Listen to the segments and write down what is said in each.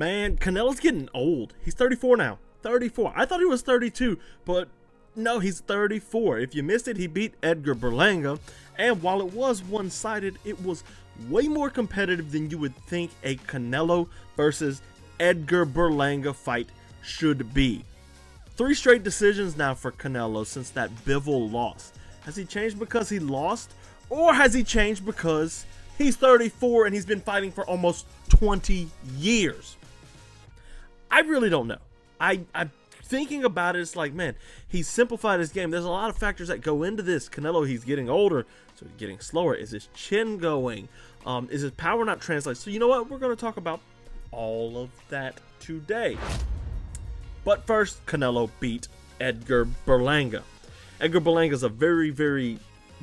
Man, Canelo's getting old. He's 34 now. 34. I thought he was 32, but no, he's 34. If you missed it, he beat Edgar Berlanga, and while it was one-sided, it was way more competitive than you would think a Canelo versus Edgar Berlanga fight should be. 3 straight decisions now for Canelo since that Bivol loss. Has he changed because he lost, or has he changed because he's 34 and he's been fighting for almost 20 years? I really don't know. I'm thinking about it. It's like, man, he's simplified his game. There's a lot of factors that go into this. Canelo, he's getting older, so he's getting slower. Is his chin going? Is his power not translating? So you know what? We're going to talk about all of that today. But first, Canelo beat Edgar Berlanga. Edgar Berlanga is a very, very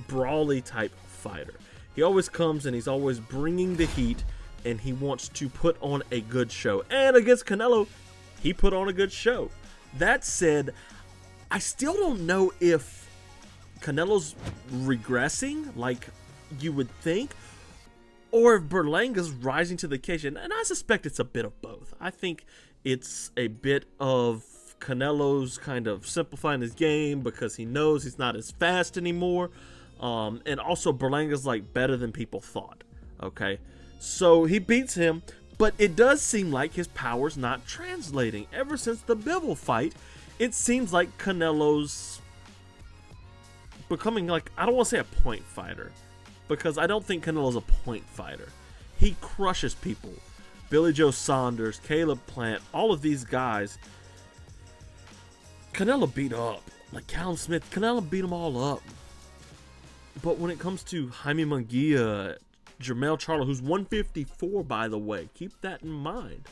brawly type fighter. He always comes and he's always bringing the heat, and he wants to put on a good show. And against Canelo, he put on a good show. That said, I still don't know if Canelo's regressing like you would think, or if Berlanga's rising to the occasion. And I suspect it's a bit of both. I think it's a bit of Canelo's kind of simplifying his game because he knows he's not as fast anymore. And also Berlanga's like better than people thought. Okay, so he beats him, but it does seem like his power's not translating. Ever since the Bivol fight, it seems like Canelo's becoming like, I don't want to say a point fighter, because I don't think Canelo's a point fighter. He crushes people. Billy Joe Saunders, Caleb Plant, all of these guys, Canelo beat up. Like Callum Smith, Canelo beat them all up. But when it comes to Jaime Munguia, Jermell Charlo, who's 154 by the way, keep that in mind.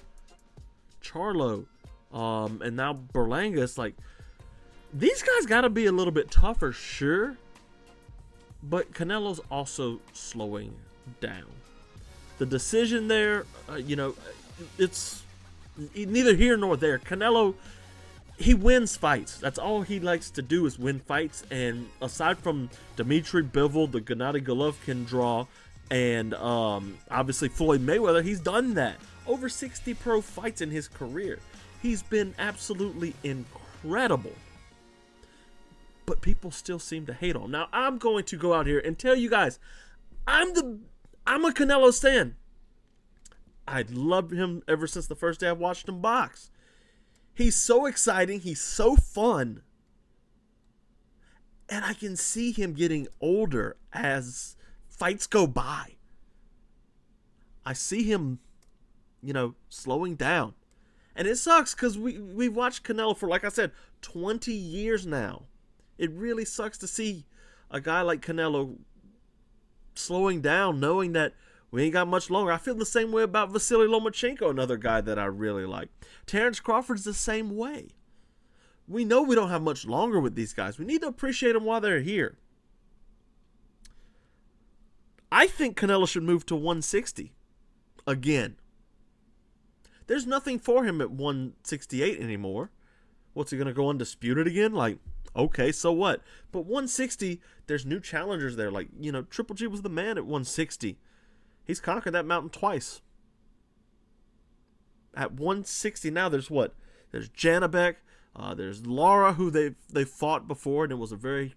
Charlo, and now Berlanga, it's like, these guys got to be a little bit tougher, sure. But Canelo's also slowing down. The decision there, it's neither here nor there. Canelo, he wins fights. That's all he likes to do is win fights. And aside from Dmitry Bivol, the Gennady Golovkin draw, and obviously Floyd Mayweather, he's done that. Over 60 pro fights in his career. He's been absolutely incredible. But people still seem to hate on him. Now, I'm going to go out here and tell you guys, I'm a Canelo stan. I've loved him ever since the first day I watched him box. He's so exciting. He's so fun. And I can see him getting older as fights go by. I see him, slowing down. And it sucks because we've watched Canelo for, like I said, 20 years now. It really sucks to see a guy like Canelo slowing down, knowing that we ain't got much longer. I feel the same way about Vasily Lomachenko, another guy that I really like. Terrence Crawford's the same way. We know we don't have much longer with these guys. We need to appreciate them while they're here. I think Canelo should move to 160 again. There's nothing for him at 168 anymore. What's he going to go undisputed again? Like, okay, so what? But 160, there's new challengers there. Like, Triple G was the man at 160. He's conquered that mountain twice. At 160 now, there's what? There's Janabek. There's Lara, who they fought before, and it was a very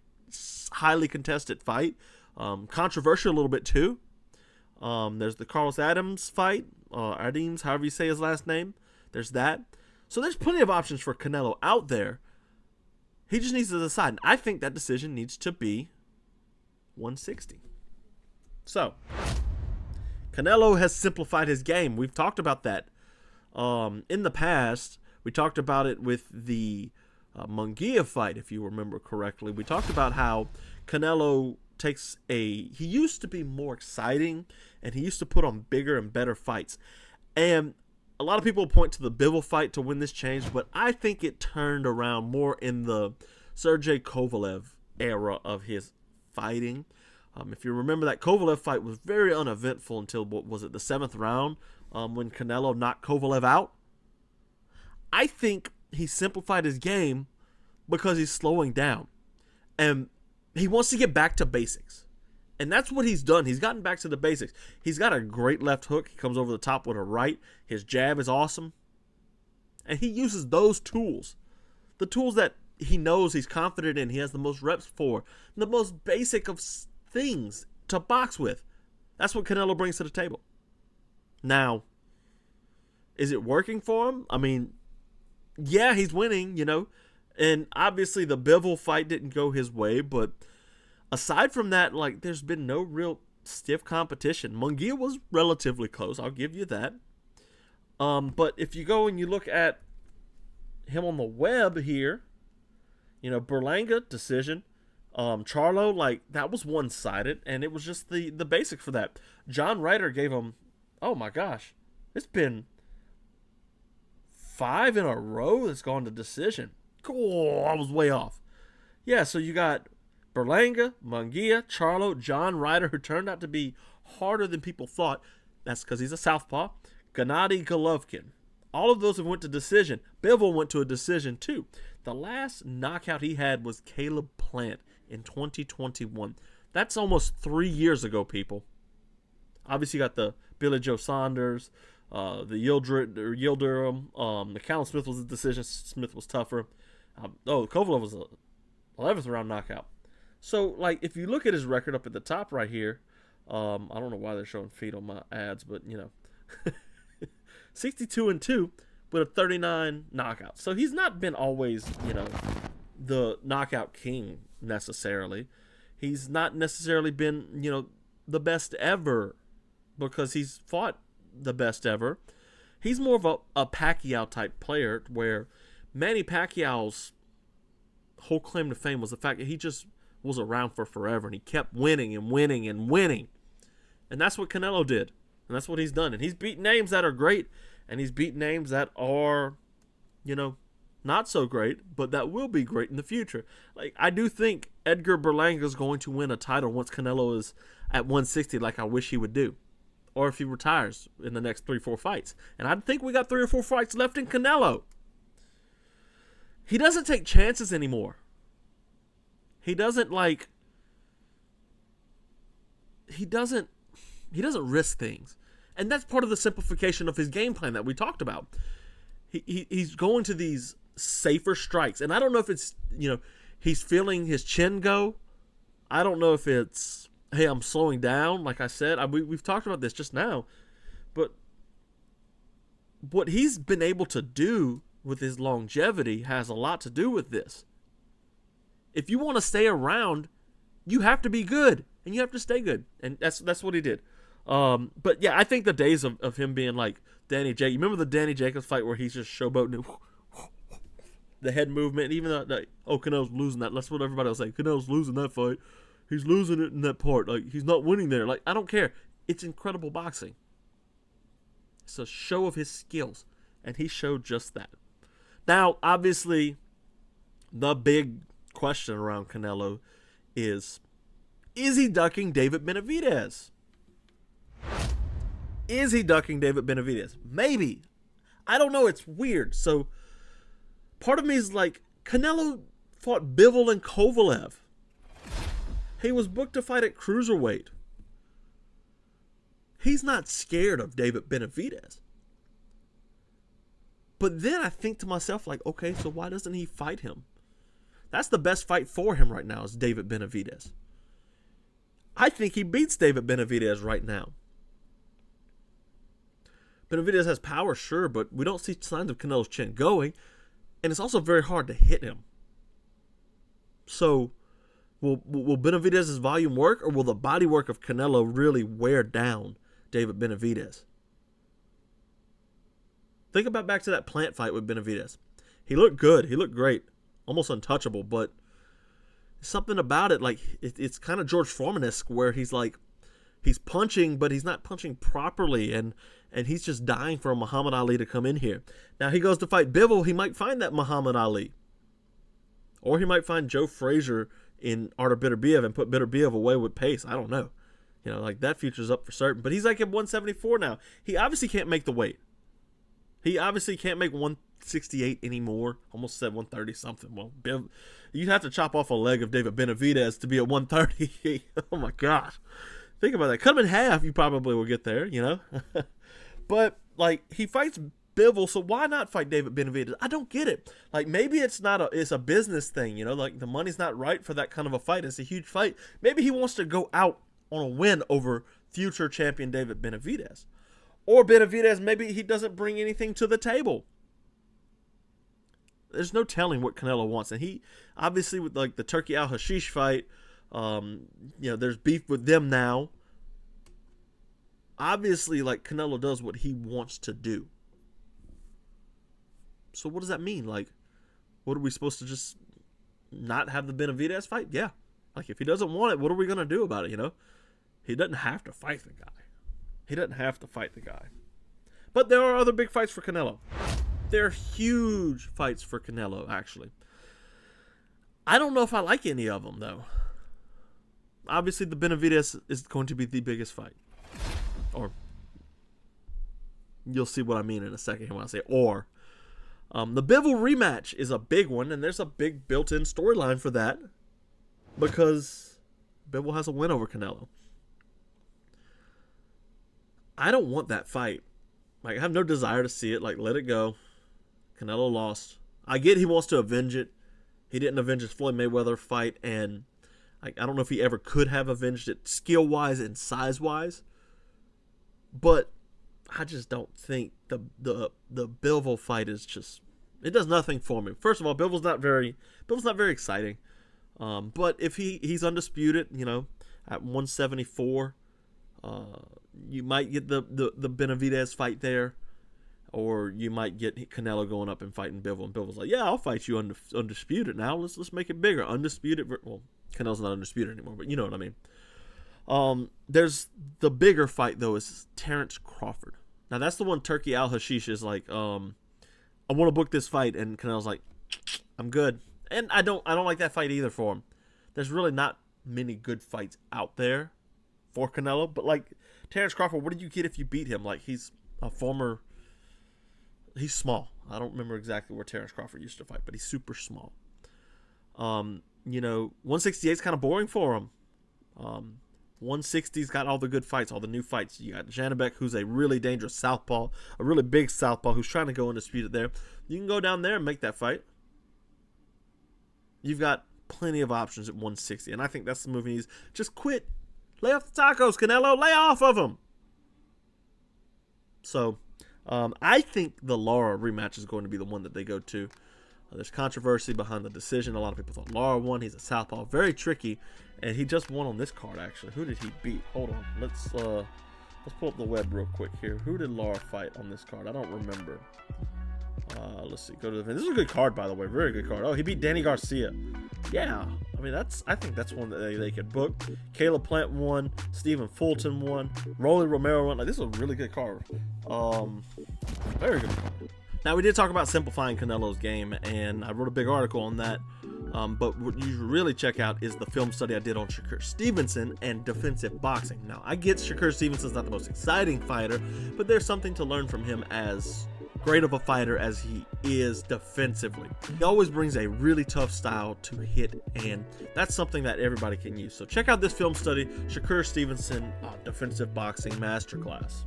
highly contested fight. Controversial a little bit, too. There's the Carlos Adams fight. Adams, however you say his last name. There's that. So there's plenty of options for Canelo out there. He just needs to decide. And I think that decision needs to be 160. So, Canelo has simplified his game. We've talked about that in the past. We talked about it with the Munguia fight, if you remember correctly. We talked about how Canelo he used to be more exciting, and he used to put on bigger and better fights. And a lot of people point to the Bivol fight to win this change, but I think it turned around more in the Sergey Kovalev era of his fighting. If you remember, that Kovalev fight was very uneventful until, what was it, the 7th round, when Canelo knocked Kovalev out. I think he simplified his game because he's slowing down. And he wants to get back to basics. And that's what he's done. He's gotten back to the basics. He's got a great left hook. He comes over the top with a right. His jab is awesome. And he uses those tools. The tools that he knows he's confident in. He has the most reps for. The most basic of things to box with. That's what Canelo brings to the table. Now, is it working for him? I mean, yeah, he's winning, you know. And obviously the Bivol fight didn't go his way. But aside from that, like, there's been no real stiff competition. Munguia was relatively close. I'll give you that. But if you go and you look at him on the web here, you know, Berlanga, decision. Charlo, like, that was one-sided, and it was just the basics for that. John Ryder gave him, oh my gosh, it's been 5 in a row that's gone to decision. Cool, I was way off. Yeah, so you got Berlanga, Munguia, Charlo, John Ryder, who turned out to be harder than people thought. That's because he's a southpaw. Gennady Golovkin. All of those have went to decision. Bivol went to a decision too. The last knockout he had was Caleb Plant in 2021. That's almost 3 years ago, people. Obviously, you got the Billy Joe Saunders, the Yildirim. The Callum Smith was a decision. Smith was tougher. Kovalev was a 11th round knockout. So, like, if you look at his record up at the top right here, I don't know why they're showing feet on my ads, but, you know, 62-2 with a 39 knockout. So he's not been always, you know, the knockout king necessarily. He's not necessarily been, you know, the best ever because he's fought the best ever. He's more of a Pacquiao type player where Manny Pacquiao's whole claim to fame was the fact that he just was around for forever and he kept winning and winning and winning. And that's what Canelo did. And that's what he's done. And he's beat names that are great. And he's beat names that are, you know, not so great, but that will be great in the future. Like, I do think Edgar Berlanga is going to win a title once Canelo is at 160, like I wish he would do. Or if he retires in the next 3-4 fights. And I think we got 3 or 4 fights left in Canelo. He doesn't take chances anymore. He doesn't, like, he doesn't risk things. And that's part of the simplification of his game plan that we talked about. He's going to these safer strikes. And I don't know if it's, you know, he's feeling his chin go. I don't know if it's, hey, I'm slowing down, like I said. We've talked about this just now. But what he's been able to do with his longevity has a lot to do with this. If you want to stay around, you have to be good. And you have to stay good. And that's what he did. But yeah, I think the days of him being like Danny Jacobs. You remember the Danny Jacobs fight where he's just showboating the head movement, and even though Canelo's losing that. That's what everybody was saying. Canelo's losing that fight. He's losing it in that part. Like, he's not winning there. Like, I don't care. It's incredible boxing. It's a show of his skills, and he showed just that. Now, obviously, the big question around Canelo is he ducking David Benavidez? Is he ducking David Benavidez? Maybe. I don't know. It's weird. So, part of me is like, Canelo fought Bivol and Kovalev. He was booked to fight at cruiserweight. He's not scared of David Benavidez. But then I think to myself, like, okay, so why doesn't he fight him? That's the best fight for him right now is David Benavidez. I think he beats David Benavidez right now. Benavidez has power, sure, but we don't see signs of Canelo's chin going. And it's also very hard to hit him. So, will Benavidez's volume work, or will the body work of Canelo really wear down David Benavidez? Think about back to that Plant fight with Benavidez. He looked good. He looked great. Almost untouchable, but something about it, like, it's kind of George Foreman-esque where he's like, he's punching, but he's not punching properly, and he's just dying for a Muhammad Ali to come in here. Now, he goes to fight Bivol, he might find that Muhammad Ali. Or he might find Joe Frazier in Artur Beterbiev and put Beterbiev away with pace. I don't know. You know, like, that future's up for certain. But he's like at 174 now. He obviously can't make the weight. He obviously can't make 168 anymore. Almost said 130 something. Well, you'd have to chop off a leg of David Benavidez to be at 130. Oh my gosh. Think about that. Cut him in half, you probably will get there, you know? But, like, he fights Bivol, so why not fight David Benavidez? I don't get it. Like, maybe it's a business thing, you know? Like, the money's not right for that kind of a fight. It's a huge fight. Maybe he wants to go out on a win over future champion David Benavidez. Or Benavidez, maybe he doesn't bring anything to the table. There's no telling what Canelo wants. And he, obviously, with, like, the Turkey Al-Hashish fight, you know, there's beef with them now. Obviously, like, Canelo does what he wants to do. So what does that mean? Like, what are we supposed to just not have the Benavidez fight? Yeah. Like, if he doesn't want it, what are we going to do about it, you know? He doesn't have to fight the guy. He doesn't have to fight the guy. But there are other big fights for Canelo. There are huge fights for Canelo, actually. I don't know if I like any of them, though. Obviously, the Benavidez is going to be the biggest fight. Or, you'll see what I mean in a second when I say or. The Bivol rematch is a big one, and there's a big built-in storyline for that. Because Bivol has a win over Canelo. I don't want that fight. Like, I have no desire to see it. Like, let it go. Canelo lost. I get he wants to avenge it. He didn't avenge his Floyd Mayweather fight, and I don't know if he ever could have avenged it skill-wise and size-wise. But I just don't think the Bivol fight is just, it does nothing for me. First of all, Bivol's not very exciting. But if he's undisputed, you know, at 174, you might get the Benavidez fight there, or you might get Canelo going up and fighting Bivol, and Bivol's like, yeah, I'll fight you undisputed now. Let's make it bigger. Undisputed. Well, Canelo's not undisputed anymore, but you know what I mean. There's the bigger fight though is Terrence Crawford. Now that's the one Turkey Al-Hashish is like, I want to book this fight, and Canelo's like, I'm good. And I don't like that fight either for him. There's really not many good fights out there for Canelo, but like Terrence Crawford, what did you get if you beat him? Like, he's small. I don't remember exactly where Terrence Crawford used to fight, but he's super small. You know, 168's kind of boring for him. 160's got all the good fights, all the new fights. You got Janibek, who's a really dangerous southpaw, a really big southpaw who's trying to go undisputed there. You can go down there and make that fight. You've got plenty of options at 160, and I think that's the move he needs. Just quit. Lay off the tacos, Canelo. Lay off of them. So, I think the Lara rematch is going to be the one that they go to. There's controversy behind the decision. A lot of people thought Lara won. He's a southpaw. Very tricky. And he just won on this card, actually. Who did he beat? Hold on. Let's pull up the web real quick here. Who did Lara fight on this card? I don't remember. Let's see. Go to the event. This is a good card, by the way. Very good card. Oh, he beat Danny Garcia. Yeah. I mean, I think that's one that they could book. Caleb Plant won. Stephen Fulton won. Rolly Romero won. Like, this is a really good card. Very good card. Now, we did talk about simplifying Canelo's game, and I wrote a big article on that. But what you should really check out is the film study I did on Shakur Stevenson and defensive boxing. Now, I get Shakur Stevenson's not the most exciting fighter, but there's something to learn from him as great of a fighter as he is defensively. He always brings a really tough style to hit, and that's something that everybody can use. So check out this film study, Shakur Stevenson Defensive Boxing Masterclass.